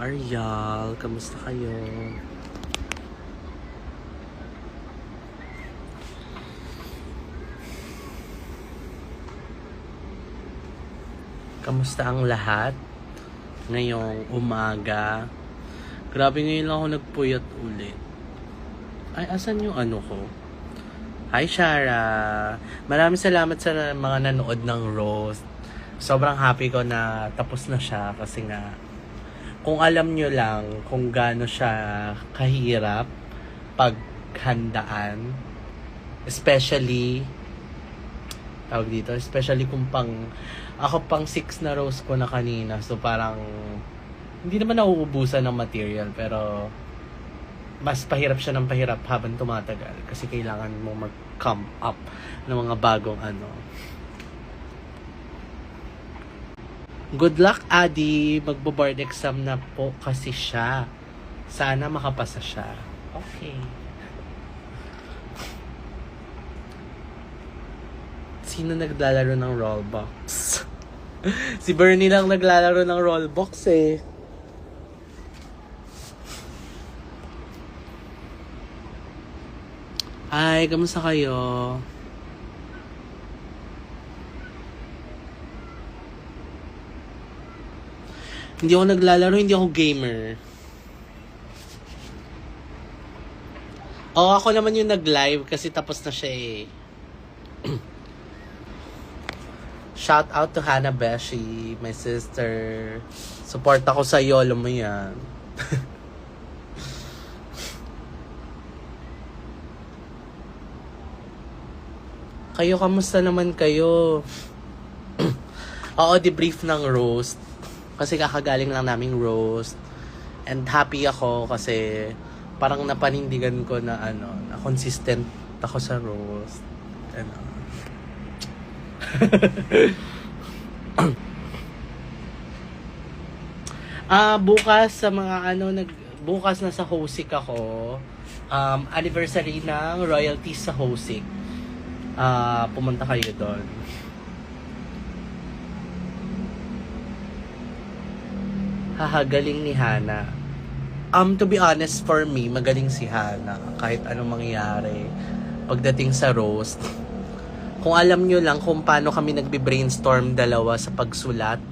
Ariel, kamusta kayo? Kamusta ang lahat? Ngayong umaga. Grabe, ngayon lang ako nagpuyat ulit. Ay, asan yung ano ko? Hi, Shara! Maraming salamat sa mga nanood ng roast. Sobrang happy ko na tapos na siya kasi nga kung alam nyo lang kung gaano siya kahirap paghandaan, especially kung ako pang 6 na roast ko na kanina, so parang hindi naman nauubusan ng material, pero mas pahirap siya ng pahirap habang tumatagal kasi kailangan mo mag-come up ng mga bagong ano. Good luck, Adi. Magbo-board exam na po kasi siya. Sana makapasa siya. Okay. Sino naglalaro ng Roblox? Si Bernie lang naglalaro ng Roblox eh. Hi, kamusta kayo? Hindi ako naglalaro, hindi ako gamer. Ako naman yung nag-live kasi tapos na siya eh. Shout out to Hannah Beshi, my sister. Support ako sa iyo, alam mo yan. Kayo, kamusta naman kayo? Oo, debrief ng roast. Kasi kakagaling lang naming roast. And happy ako kasi parang napanindigan ko na na consistent ako sa roast. Bukas sa mga bukas na sa Hosik ako. Anniversary ng royalties sa Hosik. Pumunta kayo doon. Galing ni Hana. To be honest, for me, magaling si Hana. Kahit anong mangyari pagdating sa roast. Kung alam nyo lang kung paano kami nagbe-brainstorm dalawa sa pagsulat.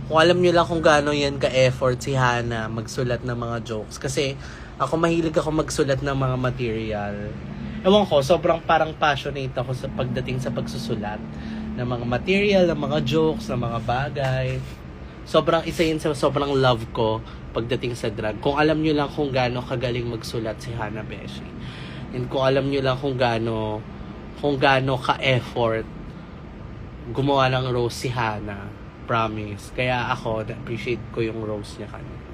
Kung alam nyo lang kung gaano yan ka-effort si Hana magsulat ng mga jokes. Kasi ako mahilig ako magsulat ng mga material. Ewan ko, sobrang parang passionate ako sa pagdating sa pagsusulat ng mga material, ng mga jokes, ng mga bagay. Sobrang isa yun sa sobrang love ko pagdating sa drag. Kung alam nyo lang kung gaano kagaling magsulat si Hannah Beshi. And kung alam nyo lang kung gaano ka-effort gumawa ng roast si Hannah. Promise. Kaya ako, na-appreciate ko yung roast niya kanina.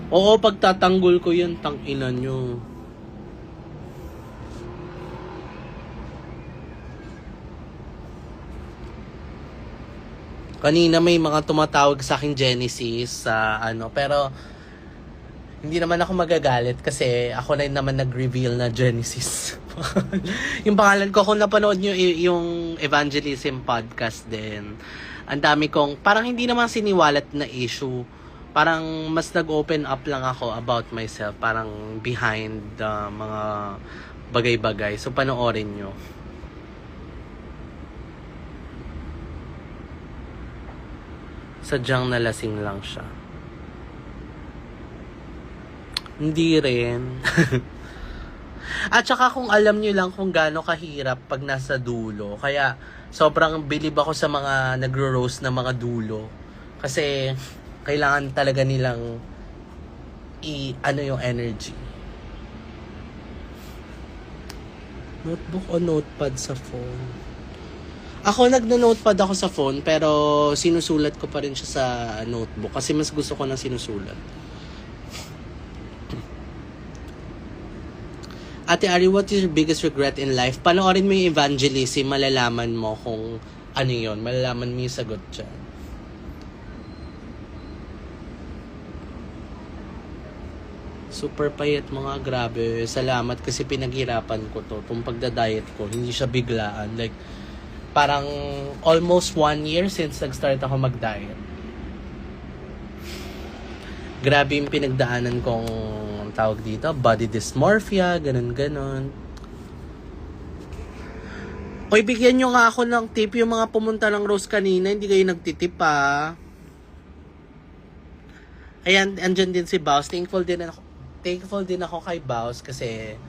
Oo, pagtatanggol ko yun, tang-ina nyo. Kanina may mga tumatawag sa akin Genesis sa pero hindi naman ako magagalit kasi ako na naman nag-reveal na Genesis. Yung pangalan ko, kung napanood nyo yung Evangelism podcast din, ang dami kong, parang hindi naman siniwalat na issue. Parang mas nag-open up lang ako about myself, parang behind mga bagay-bagay. So panoorin nyo. Sadyang nalasing lang siya. Hindi rin. At saka kung alam nyo lang kung gaano kahirap pag nasa dulo. Kaya sobrang bilib ako sa mga nagro-roast na mga dulo. Kasi kailangan talaga nilang yung energy. Notebook o notepad sa phone? Ako, nagno-notepad ako sa phone, pero sinusulat ko pa rin siya sa notebook kasi mas gusto ko na sinusulat. Ate Ari, what is your biggest regret in life? Panoorin mo yung Evangelism, malalaman mo kung ano yun. Malalaman mo yung sagot dyan. Super payat mga, grabe. Salamat kasi pinaghirapan ko to. Itong pagda-diet ko, hindi siya biglaan. Like, parang almost 1 year since nag-start ako mag-diet. Grabe yung pinagdaanan kong tawag dito, body dysmorphia, ganun-ganon. Hoy, bigyan nyo nga ako ng tip yung mga pumunta ng Rose kanina, hindi kayo nagtitip pa. Ayan, andyan din si Baus. Thankful din ako kay Baus kasi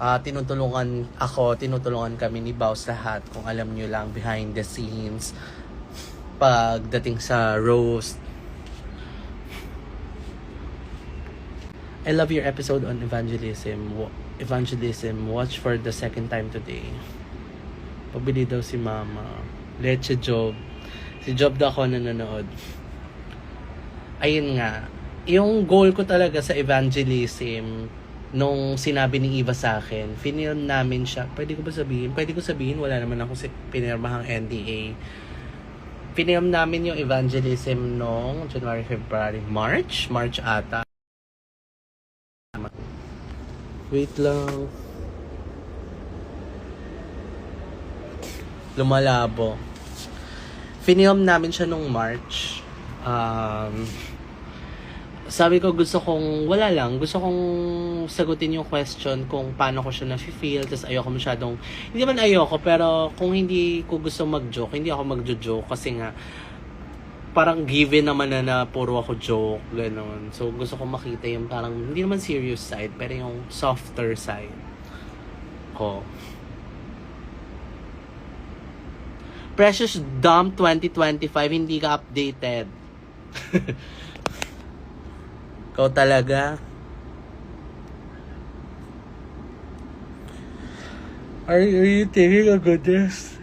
tinutulungan kami ni Baus lahat. Kung alam nyo lang, behind the scenes, pagdating sa roast. I love your episode on evangelism. Watch for the second time today. Pabili daw si Mama. Leche Job. Si Job daw ako nanonood. Ayun nga. Yung goal ko talaga sa evangelism, nung sinabi ni Eva sa akin, finilm namin siya. Pwede ko sabihin? Wala naman ako pinirmahang NDA. Finilm namin yung evangelism nung January, February, March ata. Wait lang. Lumalabo. Finilm namin siya nung March. Sabi ko gusto kong sagutin yung question kung paano ko siya na-feel, tapos ayoko masyadong, hindi man ayoko, pero kung hindi ko gusto mag-joke, hindi ako mag-joke kasi nga parang given naman na puro ako joke, gano'n. So gusto ko makita yung parang hindi naman serious side, pero yung softer side ko. Precious Dump 2025, hindi ka updated. Ikaw talaga. Are you taking a good rest?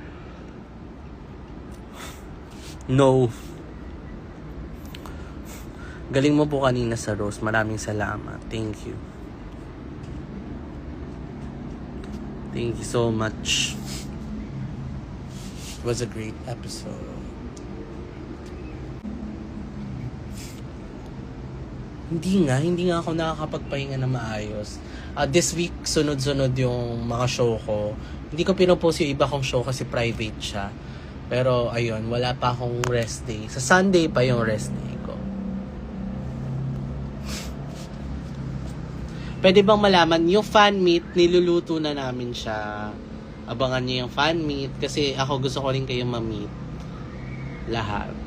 No. Galing mo po kanina sa Rose. Maraming salamat. Thank you. Thank you so much. It was a great episode. Hindi nga ako nakakapagpahinga na maayos. This week, sunod-sunod yung mga show ko. Hindi ko pinopost yung iba kong show kasi private siya. Pero, ayun, wala pa akong rest day. Sa Sunday pa yung rest day ko. Pwede bang malaman, yung fan meet, niluluto na namin siya. Abangan niyo yung fan meet kasi ako gusto ko rin kayong ma-meet. Lahat.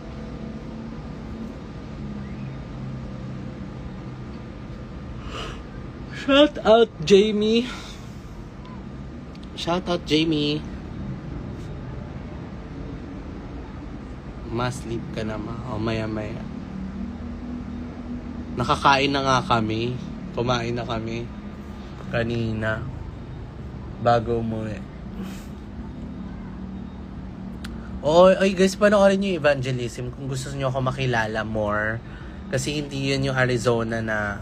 Shout out Jamie. Mas-sleep ka naman. O maya-maya. Nakakain na nga kami. Kumain na kami. Kanina. Bago umuwi. Oy guys, panoorin nyo yung evangelism kung gusto nyo ako makilala more. Kasi hindi yun yung Arizona na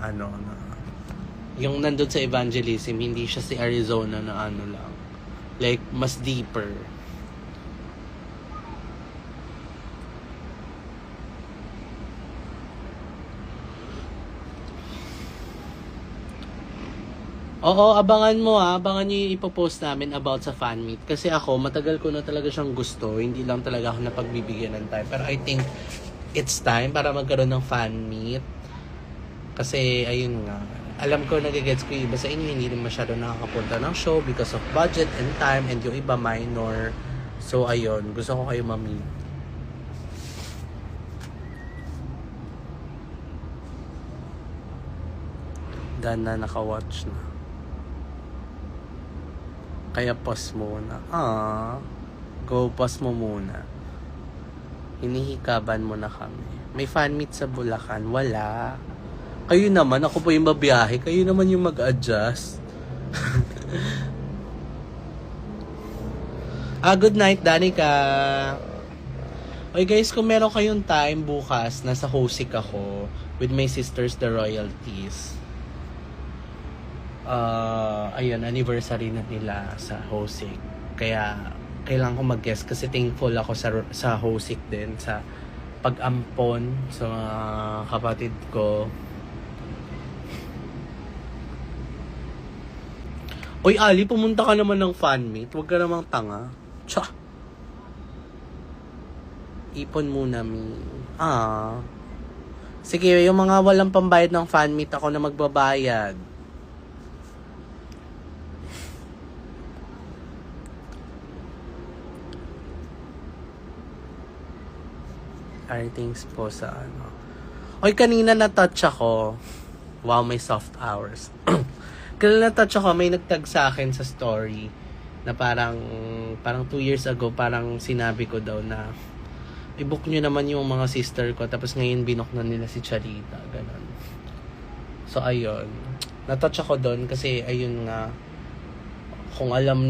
yung nandun sa evangelism, hindi siya si Arizona na lang. Like, mas deeper. Oo, abangan nyo yung ipopost namin about sa fan meet. Kasi ako, matagal ko na talaga siyang gusto. Hindi lang talaga ako napagbibigyan ng time. Pero I think it's time para magkaroon ng fan meet. Kasi, ayun nga. Alam ko, nagigets ko yung iba sa inyo, hindi rin masyado nakakapunta ng show because of budget and time, and yung iba minor. So, ayun. Gusto ko kayo ma-meet. Dan na naka-watch na. Kaya pause muna. Go pause mo muna. Hinihikaban mo na kami. May fan meet sa Bulacan? Wala. Kayo naman, ako po yung mabiyahe. Kayo naman yung mag-adjust. Good night, Danica. Okay guys, kung meron kayong time bukas, nasa Hosik ako with my sisters, the Royalties. Ayun, anniversary na nila sa Hosik. Kaya, kailangan ko mag-guest kasi thankful ako sa Hosik din, sa pag-ampon sa mga kapatid ko. Oy, Ali, pumunta ka naman ng fan meet. Huwag ka namang tanga. Tsa! Ipon muna, mi. Sige, yung mga walang pambayad ng fan meet, ako na magbabayad. Things po sa ano. Oy, kanina na-touch ako. Wow, may soft hours. Kanina na-touch ako, may nagtag sa akin sa story na parang 2 years ago, parang sinabi ko daw na i-book nyo naman yung mga sister ko, tapos ngayon binook na nila si Charita, ganun. So, ayun. Na-touch ako doon kasi, ayun nga, kung alam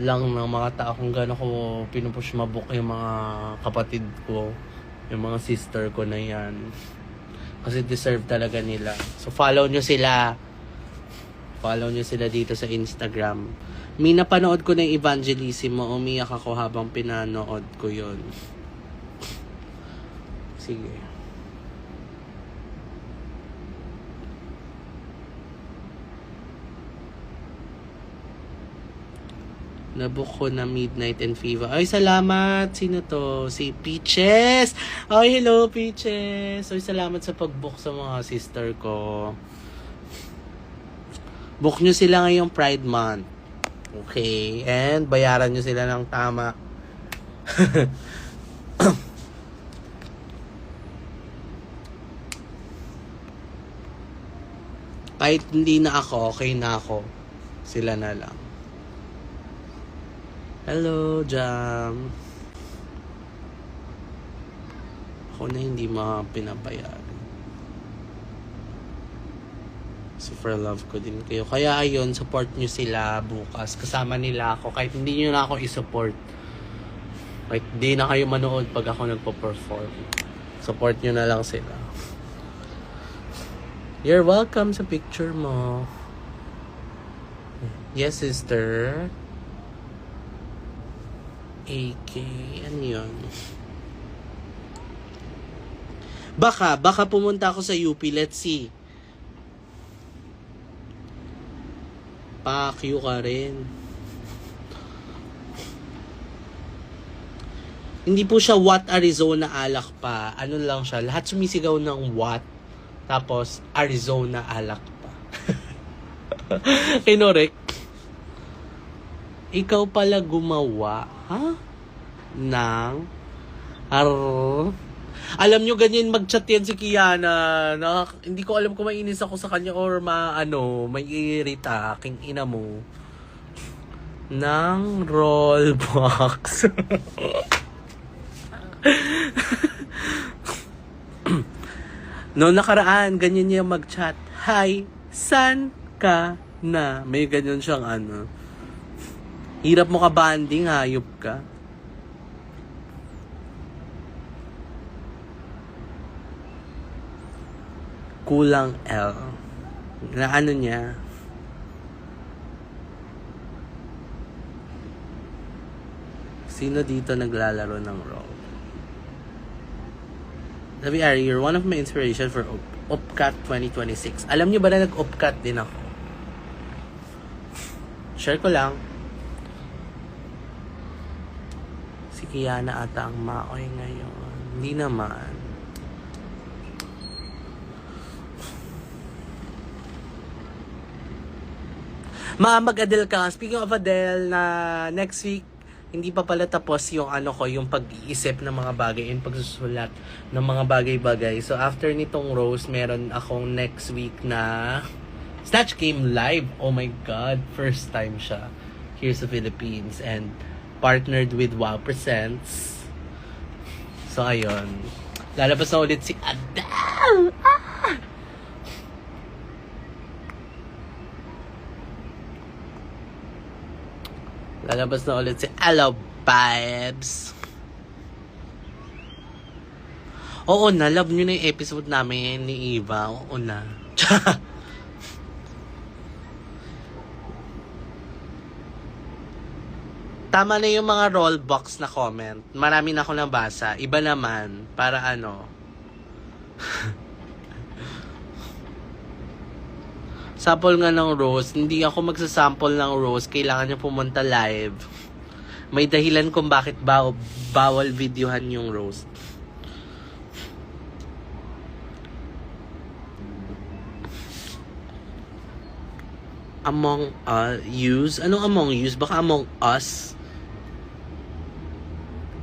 lang ng mga tao kung gano'n ko pinupush mabook yung mga kapatid ko, yung mga sister ko na yan. Kasi deserve talaga nila. So, follow nyo sila. Follow nyo sila dito sa Instagram. Napanood ko na yung Evangelissimo. Umiyak ako habang pinanood ko yun. Sige. Nabook ko na Midnight and Fever. Ay, salamat! Sino to? Si Peaches! Ay, hello, Peaches! Ay, salamat sa pag-book sa mga sister ko. Book nyo sila ngayong Pride Month. Okay? And bayaran nyo sila ng tama. Kahit hindi na ako, okay na ako. Sila na lang. Hello, Jam. Ako na hindi pinabayari. Super love ko din kayo. Kaya ayun, support nyo sila bukas. Kasama nila ako. Kahit hindi nyo na ako i-support. Kahit hindi na kayo manood pag ako nagpo-perform. Support nyo na lang sila. You're welcome sa picture mo. Yes, sister. AK, ano yun? Baka pumunta ako sa UP, let's see. Pa-Q ka rin. Hindi po siya what Arizona alak pa. Ano lang siya, lahat sumisigaw ng what. Tapos, Arizona alak pa. Kinorek. Ikaw pala gumawa, ha? Alam nyo, ganyan mag-chat yan si Kiana. Hindi ko alam kung mainis ako sa kanya or may irita. King ina mo. Ng rollbox. No, nakaraan, ganyan niya mag-chat. Hi, san ka na? May ganyan siyang Hirap mo ka banding, hayop ka. Kulang L. Na niya? Sino dito naglalaro ng role? WR, you're one of my inspiration for Opcat 2026. Alam niyo ba na nag-Opcat din ako? Share ko lang. Si Kiana ata ang maoy ngayon. Hindi naman. Mag-Adele ka. Speaking of Adele, na next week, hindi pa pala tapos yung yung pag-iisip ng mga bagay and pagsusulat ng mga bagay-bagay. So, after nitong Rose, meron akong next week na Snatch Game Live. Oh my God. First time siya here sa Philippines. And partnered with Wow Presents. So, ayun. Lalabas na ulit si Adele! Lalabas na ulit si Hello Vibes. Oo na, love nyo na yung episode namin ni Eva. Oo na. Tama na yung mga rollbox na comment. Marami na ako nabasa. Iba naman. Para sample nga ng Rose. Hindi ako magsasample ng Rose. Kailangan niya pumunta live. May dahilan kung bakit bawal videohan yung Rose. Among Us? Anong Among Us? Baka Among Us?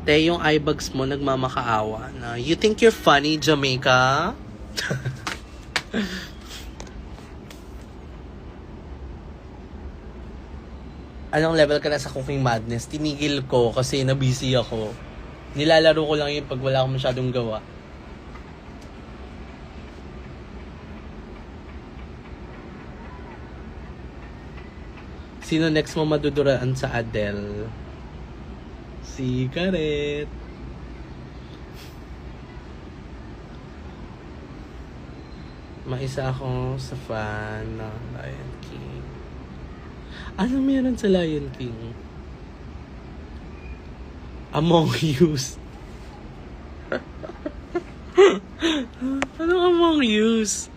Te, yung eyebags mo nagmamakaawa na. You think you're funny, Jamaica? Anong level ka na sa Cooking Madness? Tinigil ko kasi na-busy ako. Nilalaro ko lang yun pag wala akong masyadong gawa. Sino next mo maduduraan sa Adele? Si Karet. Maisa ako sa fan ng Lion King. Ano meron sa Lion King? Among Us. Anong Among Us?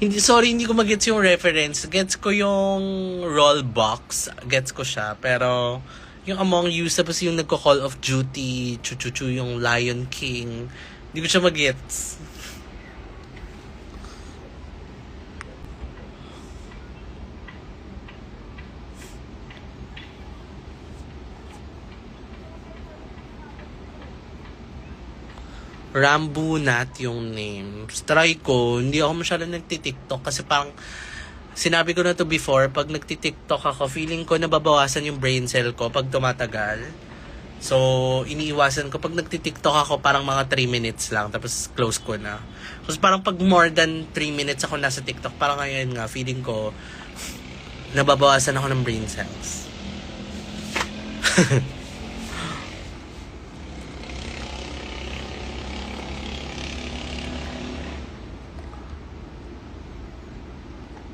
Hindi ko magets yung reference. Gets ko yung roll box. Gets ko siya. Pero, yung Among Us, tapos yung nagko-Call of Duty, chuchuchu yung Lion King. Hindi ko siya magets. Rambo Nat yung name. Try ko, hindi ako masyadong nagtitiktok kasi parang sinabi ko na to before, pag nagtitiktok ako, feeling ko nababawasan yung brain cell ko pag tumatagal. So, iniiwasan ko. Pag nagtitiktok ako, parang mga 3 minutes lang, tapos close ko na. Kasi parang pag more than 3 minutes ako nasa TikTok, parang ngayon nga, feeling ko, nababawasan ako ng brain cells.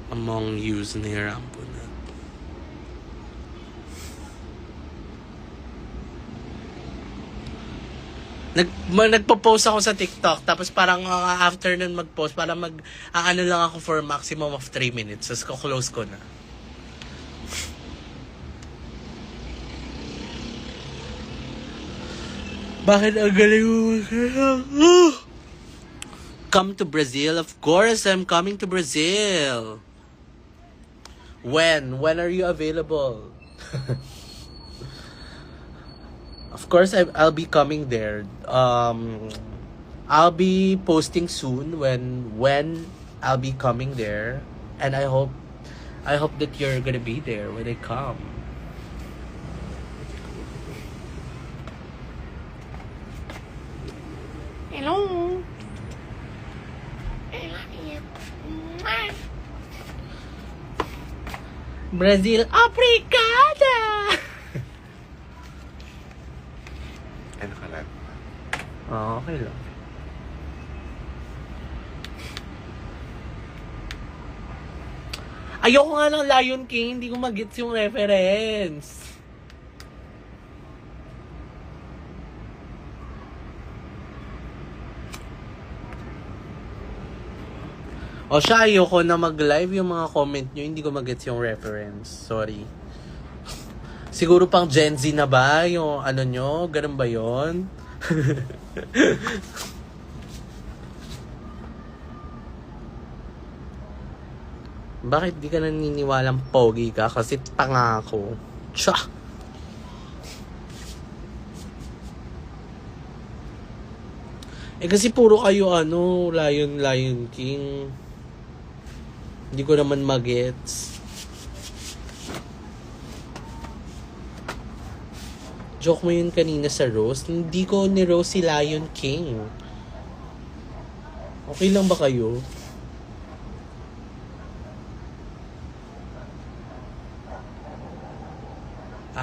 Among Us ni Rambo na. Nagpo-post ako sa TikTok, tapos parang after nun mag-post, parang ano lang ako for maximum of 3 minutes, tapos close ko na. Bakit ang galing mo? Come to Brazil? Of course, I'm coming to Brazil. When? When are you available? Of course, I'll be coming there. I'll be posting soon when I'll be coming there, and I hope that you're gonna be there when I come. Hello. Brazil, obrigada! Ano ka lang? Okay lang. Ayoko nga ng Lion King, hindi ko magets yung reference. O siya, ayoko na mag-live yung mga comment nyo, hindi ko magets yung reference. Sorry. Siguro pang Gen Z na ba yung ano nyo? Ganun ba yun? Bakit di ka naniniwalang pogi ka? Kasi tanga ako. Tsa! Kasi puro kayo Lion King. Hindi ko naman magets. Joke mo yun kanina sa roast. Hindi ko ni-roast si Lion King. Okay lang ba kayo?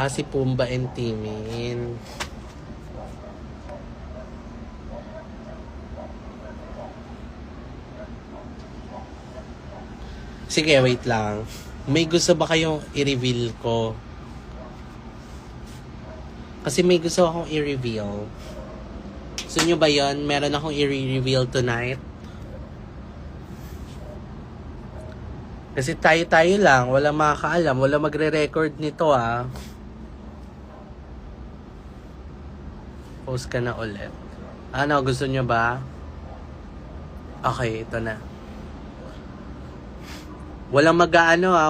Si Pumbaa and Timin. Sige, wait lang. May gusto ba kayong i-reveal ko? Kasi may gusto akong i-reveal. Gusto nyo ba yun? Meron akong i-reveal tonight. Kasi tayo-tayo lang. Walang makakaalam. Walang magre-record nito Post ka na ulit. Ano, gusto nyo ba? Okay, ito na. Walang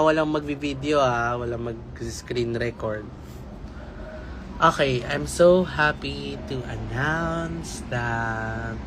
walang magvi-video walang mag-screen record. Okay, I'm so happy to announce that